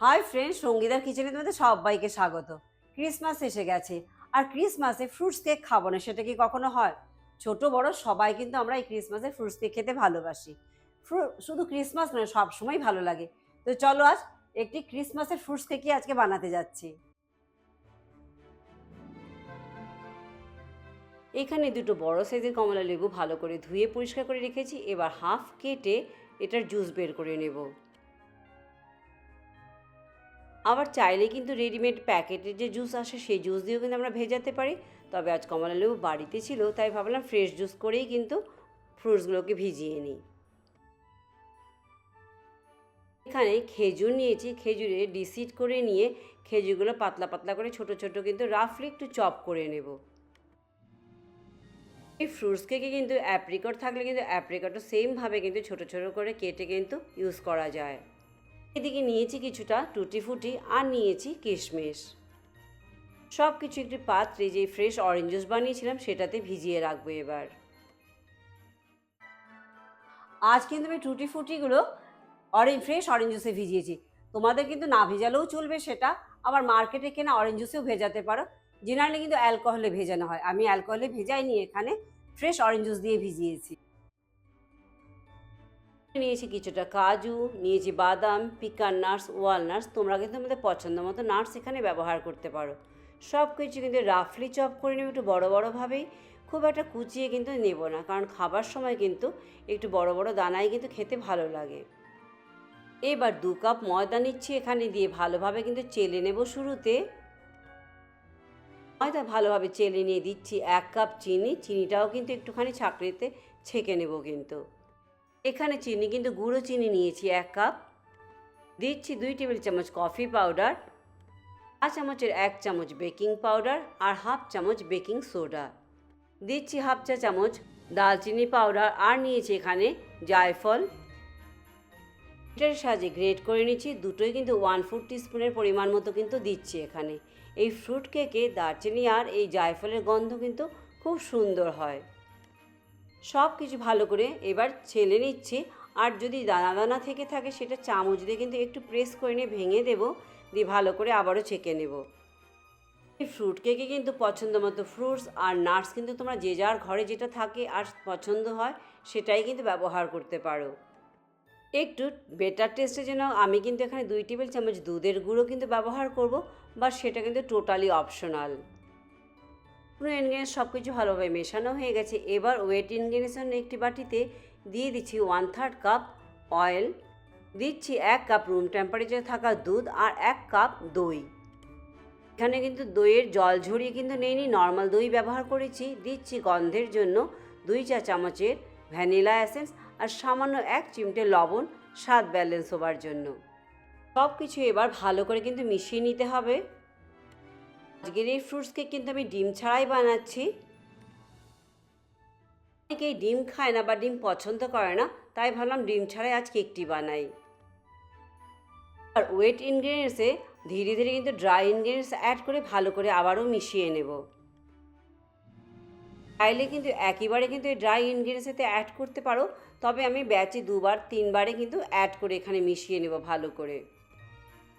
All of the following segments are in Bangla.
হাই ফ্রেন্ডস, সঙ্গীতার কিচেনে তোমাদের সবাইকে স্বাগত। ক্রিসমাস এসে গেছে, আর ক্রিসমাসে ফ্রুটস কেক খাবো না সেটা কি কখনো হয়? ছোট বড় সবাই কিন্তু আমরা এই ক্রিসমাসে ফ্রুটস কেক খেতে ভালোবাসি। শুধু ক্রিসমাস নয়, সবসময় ভালো লাগে। তো চলো আজ একটি ক্রিসমাসের ফ্রুটস কেকই আজকে বানাতে যাচ্ছি। এখানে দুটো বড় সাইজের কমলা লেবু ভালো করে ধুয়ে পরিষ্কার করে রেখেছি। এবার হাফ কেটে এটার জুস বের করে নেব। আবার চাইলে কিন্তু রেডিমেড প্যাকেটের যে জুস আসে সেই জুস দিয়েও কিন্তু আমরা ভেজাতে পারি। তবে আজ কমলা লেবু বাড়িতে ছিল, তাই ভাবলাম ফ্রেশ জুস করেই কিন্তু ফ্রুটসগুলোকে ভিজিয়ে নিই। এখানে খেজুর নিয়েছি, খেজুরে ডিসিড করে নিয়ে খেজুরগুলো পাতলা পাতলা করে ছোট ছোট কিন্তু রাফলি একটু চপ করে নেব। এই ফ্রুটস কেকে কিন্তু অ্যাপ্রিকট থাকলে কিন্তু অ্যাপ্রিকটও সেমভাবে কিন্তু ছোট ছোট করে কেটে কিন্তু ইউজ করা যায়। এদিকে নিয়েছি কিছুটা টুটি ফুটি আর নিয়েছি কিশমিশ। সব কিছু একটি পাত্রে যে ফ্রেশ অরেঞ্জ জুস বানিয়েছিলাম সেটাতে ভিজিয়ে রাখবো। এবার আজ কিন্তু আমি টুটি ফুটিগুলো ফ্রেশ অরেঞ্জ জুসে ভিজিয়েছি। তোমাদের কিন্তু না ভেজালেও চলবে সেটা, আবার মার্কেটে কেনা অরেঞ্জ জুসেও ভেজাতে পারো। জেনারেলি কিন্তু অ্যালকোহলে ভেজানো হয়, আমি অ্যালকোহলে ভেজাইনি, এখানে ফ্রেশ অরেঞ্জ জুস দিয়ে ভিজিয়েছি। নিয়েছি কিছুটা কাজু, নিয়েছি বাদাম, পিকান নাটস, ওয়ালনাটস। তোমরা কিন্তু আমাদের পছন্দ মতো নাটস এখানে ব্যবহার করতে পারো। সব কিছু কিন্তু রাফলি চপ করে নেব, একটু বড়ো বড়োভাবেই, খুব একটা কুচিয়ে কিন্তু নেব না, কারণ খাবার সময় কিন্তু একটু বড় বড় দানাই কিন্তু খেতে ভালো লাগে। এবার 2 কাপ ময়দা নিচ্ছি, এখানে দিয়ে ভালোভাবে কিন্তু চেলে নেব। শুরুতে ময়দা ভালোভাবে চেলে নিয়ে দিচ্ছি 1 কাপ চিনি। চিনিটাও কিন্তু একটুখানি ছাঁকনিতে ছেঁকে নেব। কিন্তু এখানে চিনি কিন্তু গুঁড়ো চিনি নিয়েছি 1 কাপ। দিচ্ছি 2 টেবিল চামচ কফি পাউডার, 5 চামচের 1 চামচ বেকিং পাউডার আর হাফ চামচ বেকিং সোডা। দিচ্ছি হাফ চা চামচ দালচিনি পাউডার, আর নিয়েছি এখানে জায়ফল। এটার সাহায্যে গ্রেট করে নিচ্ছি। দুটোই কিন্তু 1/4 টিস্পুনের পরিমাণ মতো কিন্তু দিচ্ছি এখানে। এই ফ্রুট কেকে দারচিনি আর এই জায়ফলের গন্ধ কিন্তু খুব সুন্দর হয়। সব কিছু ভালো করে এবার ছেলে নিচ্ছি। আর যদি দানা দানা থেকে থাকে সেটা চামচ দিয়ে কিন্তু একটু প্রেস করে নিয়ে ভেঙে দেবো, দিয়ে ভালো করে আবারও ছেঁকে নেব। এই ফ্রুট কেকে কিন্তু পছন্দ মতো ফ্রুটস আর নাটস কিন্তু তোমরা যে যার ঘরে যেটা থাকে আর পছন্দ হয় সেটাই কিন্তু ব্যবহার করতে পারো। একটু বেটার টেস্টের জন্য আমি কিন্তু এখানে 2 টেবিল চামচ দুধের গুঁড়ো কিন্তু ব্যবহার করব, বা সেটা কিন্তু টোটালি অপশনাল। পুরো ইনগ্রিডিয়েন্টস সব কিছু ভালোভাবে মেশানো হয়ে গেছে। এবার ওয়েট ইনগ্রিডিয়েন্টস একটি বাটিতে দিয়ে দিচ্ছি 1/3 কাপ অয়েল, দিচ্ছি 1 কাপ রুম টেম্পারেচারে থাকা দুধ আর 1 কাপ দই। এখানে কিন্তু দইয়ের জল ঝরিয়ে কিন্তু নেইনি, নর্মাল দই ব্যবহার করেছি। দিচ্ছি গন্ধের জন্য 2 চা চামচের ভ্যানিলা এসেন্স আর সামান্য 1 চিমটে লবণ, স্বাদ ব্যালেন্স হবার জন্য। সব কিছু এবার ভালো করে কিন্তু মিশিয়ে নিতে হবে। আজকের এই ফ্রুটস কেক কিন্তু আমি ডিম ছাড়াই বানাচ্ছি। অনেকেই ডিম খায় না বা ডিম পছন্দ করে না, তাই ভাবলাম ডিম ছাড়াই আজ কেকটি বানাই। আর ওয়েট ইনগ্রিডিয়েন্টসে ধীরে ধীরে কিন্তু ড্রাই ইনগ্রিডিয়েন্টস অ্যাড করে ভালো করে আবারও মিশিয়ে নেব। চাইলে কিন্তু একইবারে কিন্তু এই ড্রাই ইনগ্রিডিয়েন্টসেতে অ্যাড করতে পারো, তবে আমি ব্যাচে 2-3বারে কিন্তু অ্যাড করে এখানে মিশিয়ে নেব ভালো করে।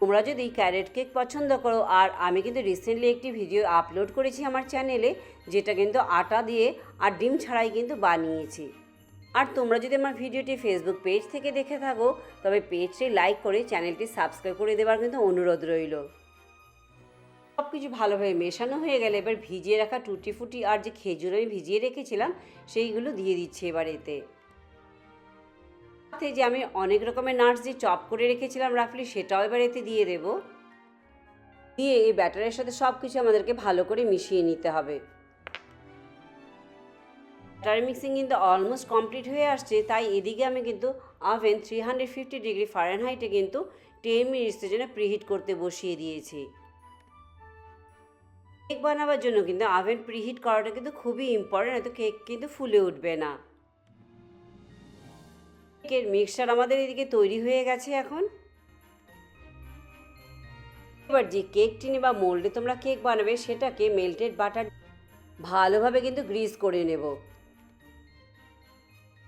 তোমরা যদি ক্যারেট কেক পছন্দ করো, আর আমি কিন্তু রিসেন্টলি একটি ভিডিও আপলোড করেছি আমার চ্যানেলে, যেটা কিন্তু আটা দিয়ে আর ডিম ছাড়াই কিন্তু বানিয়েছি। আর তোমরা যদি আমার ভিডিওটি ফেসবুক পেজ থেকে দেখে থাকো, তবে পেজটি লাইক করে চ্যানেলটি সাবস্ক্রাইব করে দেওয়ার কিন্তু অনুরোধ রইল। সব কিছু ভালোভাবে মেশানো হয়ে গেলে এবার ভিজিয়ে রাখা টুটি ফুটি আর যে খেজুর আমি ভিজিয়ে রেখেছিলাম সেইগুলো দিয়ে দিচ্ছি এবার এতে। যে আমি অনেক রকমের নাটস দিয়ে চপ করে রেখেছিলাম রাফলি, সেটাও এবার এতে দিয়ে দেব। দিয়ে এই ব্যাটারের সাথে সব কিছু আমাদেরকে ভালো করে মিশিয়ে নিতে হবে। ব্যাটার মিক্সিং কিন্তু অলমোস্ট কমপ্লিট হয়ে আসছে, তাই এদিকে আমি কিন্তু ওভেন 350 ডিগ্রি ফারেনহাইটে কিন্তু 10 মিনিটসের জন্য প্রিহিট করতে বসিয়ে দিয়েছি। কেক বানাবার জন্য কিন্তু ওভেন প্রিহিট করাটা কিন্তু খুবই ইম্পর্টেন্ট, নয়তো কেক কিন্তু ফুলে উঠবে না। কেকের মিক্সচার আমাদের এদিকে তৈরি হয়ে গেছে। এখন এবার যে কেক টিনে বা মোল্ডে তোমরা কেক বানাবে সেটাকে মেল্টেড বাটার ভালোভাবে কিন্তু গ্রিস করে নেব।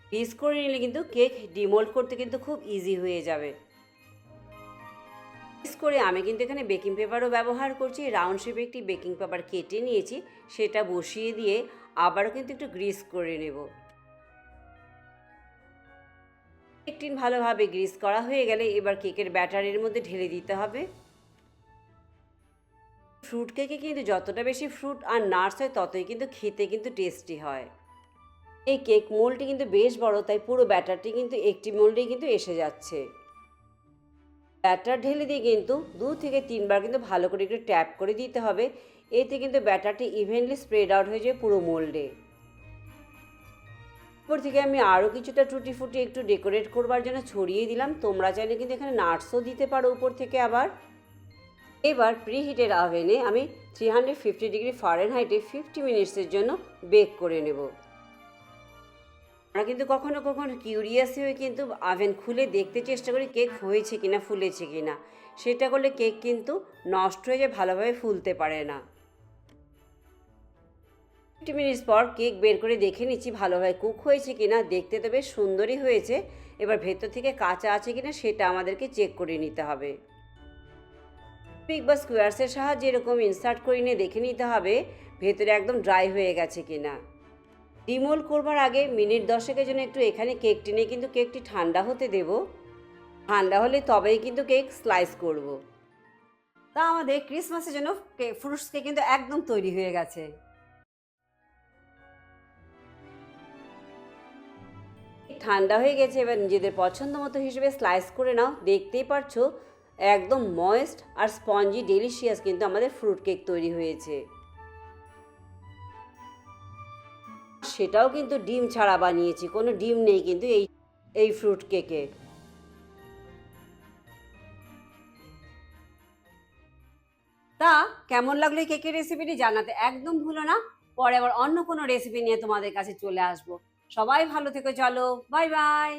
গ্রিস করে নিলে কিন্তু কেক ডিমোল্ড করতে কিন্তু খুব ইজি হয়ে যাবে। গ্রিস করে আমি কিন্তু এখানে বেকিং পেপারও ব্যবহার করছি। রাউন্ড শেপে একটি বেকিং পেপার কেটে নিয়েছি, সেটা বসিয়ে দিয়ে আবারও কিন্তু একটু গ্রিস করে নেব। কেক টিন ভালোভাবে গ্রিস করা হয়ে গেলে এবার কেকের ব্যাটারের মধ্যে ঢেলে দিতে হবে। ফ্রুট কেকে কিন্তু যতটা বেশি ফ্রুট আর নাটস হয় ততই কিন্তু খেতে কিন্তু টেস্টি হয়। এই কেক মোল্ডটি কিন্তু বেশ বড়, তাই পুরো ব্যাটারটি কিন্তু একটি মোল্ডেই কিন্তু এসে যাচ্ছে। ব্যাটার ঢেলে দিয়ে কিন্তু 2 থেকে 3 বার কিন্তু ভালো করে একটু ট্যাপ করে দিতে হবে। এতে কিন্তু ব্যাটারটি ইভেনলি স্প্রেড আউট হয়ে যায় পুরো মোল্ডে। উপর থেকে আমি আরও কিছুটা টুটি ফুটি একটু ডেকোরেট করবার জন্য ছড়িয়ে দিলাম। তোমরা চাইলে কিন্তু এখানে নাটসও দিতে পারো উপর থেকে আবার। এবার প্রিহিটেড ওভেনে আমি 350 ডিগ্রি ফারেনহাইটে 50 মিনিটসের জন্য বেক করে নেব। আমরা কিন্তু কখনো কখনো কিউরিয়াস হয়ে কিন্তু ওভেন খুলে দেখতে চেষ্টা করি কেক হয়েছে কিনা, ফুলেছে কিনা। সেটা করলে কেক কিন্তু নষ্ট হয়ে যায়, ভালোভাবে ফুলতে পারে না। 50 মিনিটস পর কেক বের করে দেখে নিচ্ছি ভালোভাবে কুক হয়েছে কিনা। দেখতে তো বেশ সুন্দরই হয়েছে। এবার ভেতর থেকে কাঁচা আছে কিনা সেটা আমাদেরকে চেক করে নিতে হবে। পিক বা স্কোয়ার্সের সাহায্যে এরকম ইনসার্ট করে নিয়ে দেখে নিতে হবে ভেতরে একদম ড্রাই হয়ে গেছে কিনা। ডিমোল্ড করবার আগে মিনিট 10-এর জন্য একটু এখানে কেক টিনে কিন্তু কেকটি ঠান্ডা হতে দেব। ঠান্ডা হলে তবেই কিন্তু কেক স্লাইস করব। তা আমাদের ক্রিসমাসের জন্য ফ্রুটস কেক কিন্তু একদম তৈরি হয়ে গেছে। ঠান্ডা হয়ে গেছে, এবার নিজেদের পছন্দ মতো হিসেবে স্লাইস করে নাও। দেখতেই পারছো একদম ময়েস্ট আর স্পঞ্জি ডেলিশিয়াস কিন্তু আমাদের ফ্রুট কেক তৈরি হয়েছে। সেটাও কিন্তু ডিম ছাড়া বানিয়েছি, কোনো ডিম নেই কিন্তু এই ফ্রুট কেকে। তা কেমন লাগলো এই কেকের রেসিপিটি জানাতে একদম ভুলো না। পরে আবার অন্য কোনো রেসিপি নিয়ে তোমাদের কাছে চলে আসবো। সবাই ভালো থেকো, চলো বাই বাই।